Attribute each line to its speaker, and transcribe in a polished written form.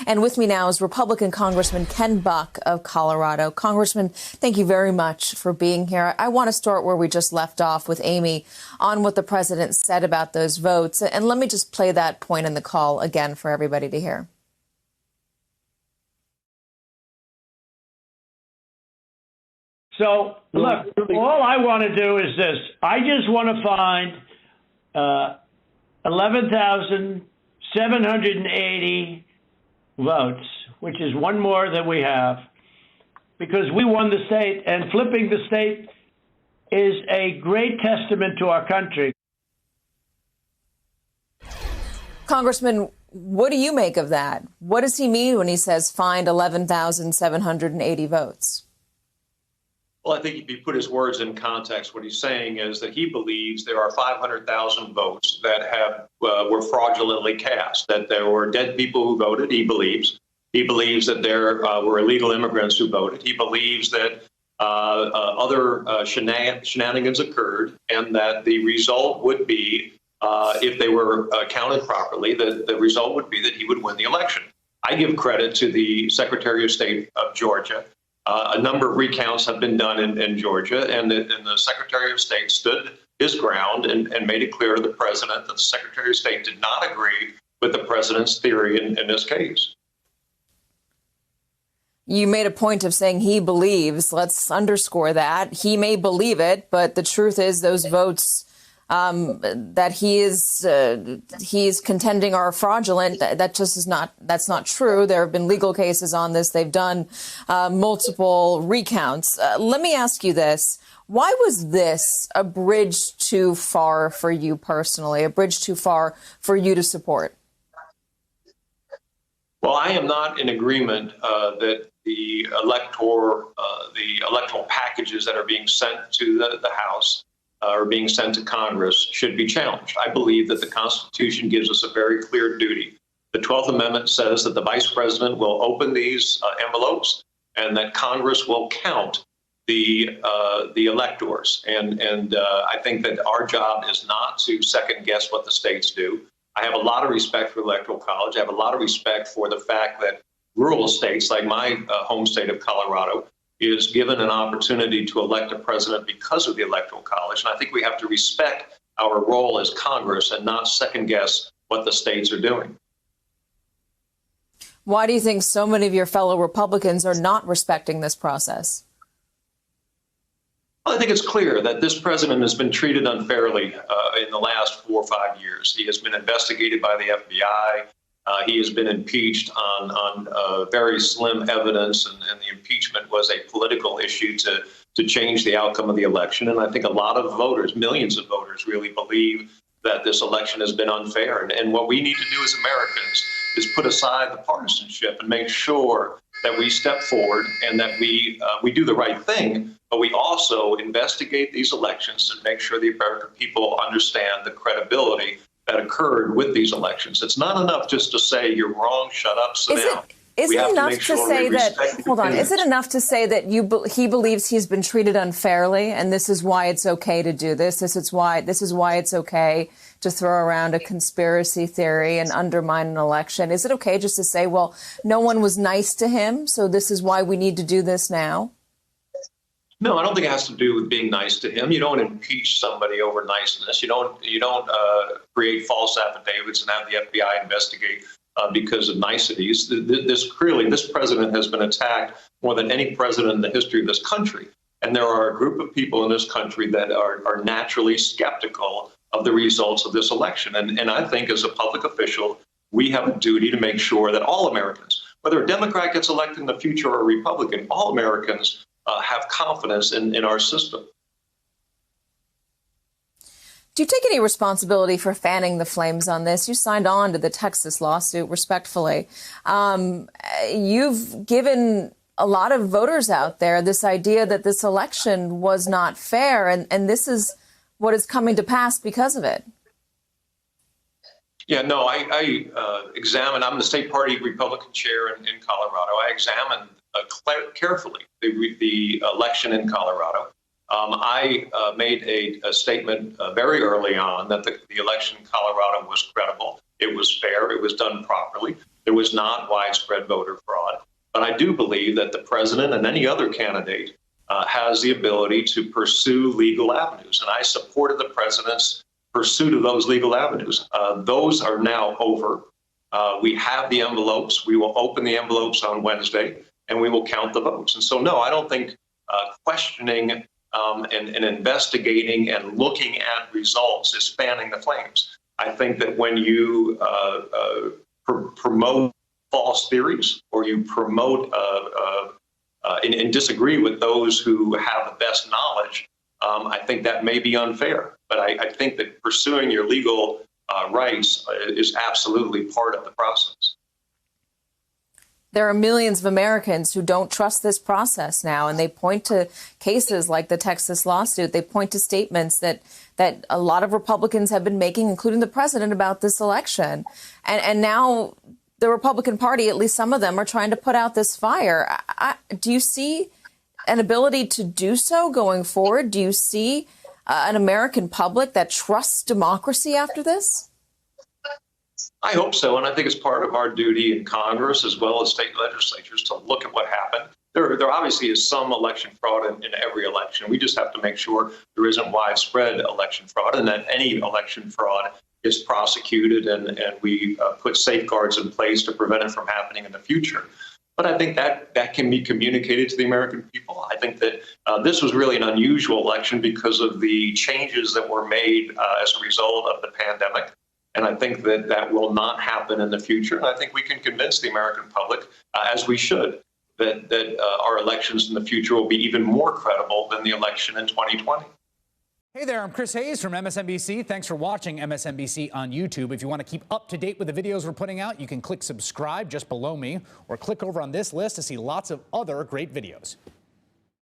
Speaker 1: And with me now is Republican Congressman Ken Buck of Colorado. Congressman, thank you very much for being here. I want to start where we just left off with Amy on what the president said about those votes. And let me just play that point in the call again for everybody to hear.
Speaker 2: So, look, all I want to do is this. I just want to find 11,780 votes, which is one more than we have, because we won the state, and flipping the state is a great testament to our country.
Speaker 1: Congressman, what do you make of that? What does he mean when he says find 11,780 votes?
Speaker 3: Well, I think if you put his words in context, what he's saying is that he believes there are 500,000 votes that were fraudulently cast, that there were dead people who voted, he believes. He believes that there were illegal immigrants who voted. He believes that other shenanigans occurred, and that the result would be, if they were counted properly, the result would be that he would win the election. I give credit to the Secretary of State of Georgia. A number of recounts have been done in Georgia, and the Secretary of State stood his ground and made it clear to the president that the Secretary of State did not agree with the president's theory in this case.
Speaker 1: You made a point of saying he believes. Let's underscore that. He may believe it, but the truth is those votes that he's contending are fraudulent. That just is not, that's not true. There have been legal cases on this. They've done multiple recounts. Let me ask you this. Why was this a bridge too far for you personally, a bridge too far for you to support?
Speaker 3: Well, I am not in agreement that the electoral packages that are being sent to the House are being sent to Congress should be challenged. I believe that the Constitution gives us a very clear duty. The 12th Amendment says that the Vice President will open these envelopes and that Congress will count the electors. And I think that our job is not to second guess what the states do. I have a lot of respect for the Electoral College. I have a lot of respect for the fact that rural states like my home state of Colorado is given an opportunity to elect a president because of the Electoral College. And I think we have to respect our role as Congress and not second guess what the states are doing.
Speaker 1: Why do you think so many of your fellow Republicans are not respecting this process?
Speaker 3: Well, I think it's clear that this president has been treated unfairly in the last 4 or 5 years. He has been investigated by the FBI. He has been impeached on very slim evidence, and the impeachment was a political issue to change the outcome of the election. And I think a lot of voters, millions of voters, really believe that this election has been unfair. And what we need to do as Americans is put aside the partisanship and make sure that we step forward and that we do the right thing, but we also investigate these elections and make sure the American people understand the credibility that occurred with these elections. It's not enough just to say you're wrong, shut up, sit down.
Speaker 1: Is it enough to say that, hold on, is it enough to say that he believes he's been treated unfairly and this is why it's okay to do this? This is why it's okay to throw around a conspiracy theory and undermine an election? Is it okay just to say, well, no one was nice to him, so this is why we need to do this now?
Speaker 3: No, I don't think it has to do with being nice to him. You don't impeach somebody over niceness. You don't create false affidavits and have the FBI investigate because of niceties. This president has been attacked more than any president in the history of this country. And there are a group of people in this country that are naturally skeptical of the results of this election. And I think as a public official, we have a duty to make sure that all Americans, whether a Democrat gets elected in the future or a Republican, all Americans have confidence in our system.
Speaker 1: Do you take any responsibility for fanning the flames on this? You signed on to the Texas lawsuit respectfully. You've given a lot of voters out there this idea that this election was not fair, and this is what is coming to pass because of it.
Speaker 3: Yeah, no, I examine. I'm the state party Republican chair in Colorado. I examined carefully the election in Colorado. I made a statement very early on that the election in Colorado was credible. It was fair. It was done properly. There was not widespread voter fraud. But I do believe that the president and any other candidate has the ability to pursue legal avenues. And I supported the president's pursuit of those legal avenues. Those are now over. We have the envelopes. We will open the envelopes on Wednesday, and we will count the votes. And so, no, I don't think questioning and investigating and looking at results is fanning the flames. I think that when you promote false theories or you promote and disagree with those who have the best knowledge, I think that may be unfair. But I think that pursuing your legal rights is absolutely part of the process.
Speaker 1: There are millions of Americans who don't trust this process now, and they point to cases like the Texas lawsuit. They point to statements that a lot of Republicans have been making, including the president, about this election. And now the Republican Party, at least some of them, are trying to put out this fire. Do you see an ability to do so going forward? Do you see an American public that trusts democracy after this?
Speaker 3: I hope so, and I think it's part of our duty in Congress as well as state legislatures to look at what happened. There obviously is some election fraud in every election. We just have to make sure there isn't widespread election fraud and that any election fraud is prosecuted and we put safeguards in place to prevent it from happening in the future. But I think that can be communicated to the American people. I think that this was really an unusual election because of the changes that were made as a result of the pandemic. And I think that will not happen in the future. And I think we can convince the American public, as we should, that our elections in the future will be even more credible than the election in 2020.
Speaker 4: Hey there, I'm Chris Hayes from MSNBC. Thanks for watching MSNBC on YouTube. If you want to keep up to date with the videos we're putting out, you can click subscribe just below me or click over on this list to see lots of other great videos.